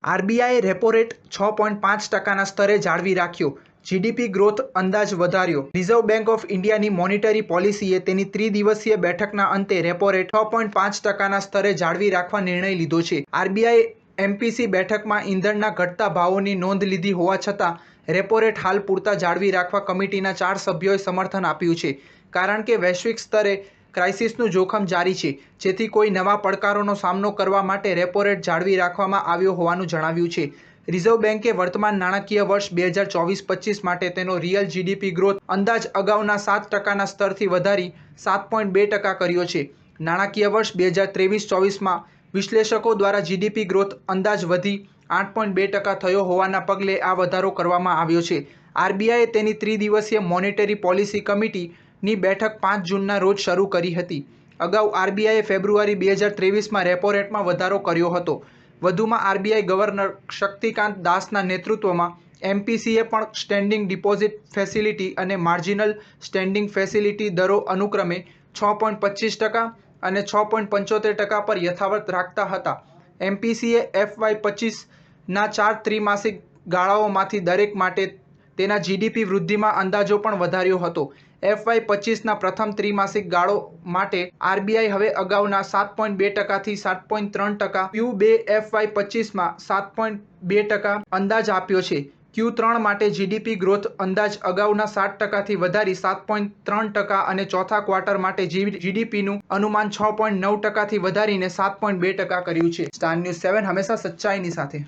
આરબીઆઈએ repo rate 6.5%ના સ્તરે જાળવી રાખ્યો, જીડીપી ગ્રોથ અંદાજ વધાર્યો. રિઝર્વ બેંક ઓફ ઇન્ડિયાની મોનિટરી પોલિસીએ તેની ત્રિદિવસીય બેઠકના અંતે રેપો રેટ 6.5%ના સ્તરે જાળવી રાખવા નિર્ણય લીધો છે. આરબીઆઈએ એમપીસી બેઠકમાં ઈંધણના ઘટતા ભાવોની નોંધ લીધી હોવા છતાં રેપો રેટ હાલ પૂરતા જાળવી રાખવા કમિટીના 4 સભ્યોએ સમર્થન આપ્યું છે, કારણ કે વૈશ્વિક સ્તરે ક્રાઇસિસનું જોખમ જારી છે, જેથી કોઈ નવા પડકારોનો સામનો કરવા માટે રેપો રેટ જાળવી રાખવામાં આવ્યો હોવાનું જણાવ્યું છે. રિઝર્વ બેંકે વર્તમાન નાણાકીય વર્ષ 2024-25 માટે તેનો રિયલ જીડીપી ગ્રોથ અંદાજ અગાઉના 7%ના સ્તરથી વધારી 7.2% કર્યો છે. નાણાકીય વર્ષ 2023-24માં વિશ્લેષકો દ્વારા જીડીપી ગ્રોથ અંદાજ વધી 8.2% થયો હોવાના પગલે આ વધારો કરવામાં આવ્યો છે. આરબીઆઈએ તેની ત્રિદિવસીય મોનેટરી પોલિસી કમિટીની બેઠક 5 જૂનના રોજ શરૂ કરી હતી. અગાઉ આરબીઆઈએ ફેબ્રુઆરી 2023માં રેપો રેટમાં વધારો કર્યો હતો. વધુમાં આરબીઆઈ ગવર્નર શક્તિકાંત દાસના નેતૃત્વમાં એમપીસીએ પણ સ્ટેન્ડિંગ ડિપોઝિટ ફેસિલિટી અને માર્જિનલ સ્ટેન્ડિંગ ફેસિલિટી દરો અનુક્રમે 6.25% અને 6.75% પર યથાવત રાખતા હતા. એમપીસીએ FY25ના 4 ત્રિમાસિક ગાળાઓમાંથી દરેક માટે તેના જીડીપી વૃદ્ધિમાં અંદાજો પણ વધાર્યો હતો. FY25ના પ્રથમ ત્રિમાસિક ગાળો માટે આરબીઆઈ હવે અગાઉના 7.2%થી 7.3%, Q2 FY25માં 7.2% અંદાજ આપ્યો છે. Q3 માટે જીડીપી ગ્રોથ અંદાજ અગાઉના 7%થી વધારી 7.3% અને ચોથા ક્વાર્ટર માટે જીડીપીનું અનુમાન 6.9%થી વધારીને 7.2% કર્યું છે. સ્ટાર ન્યૂઝ 7 હંમેશા સચ્ચાઈની સાથે.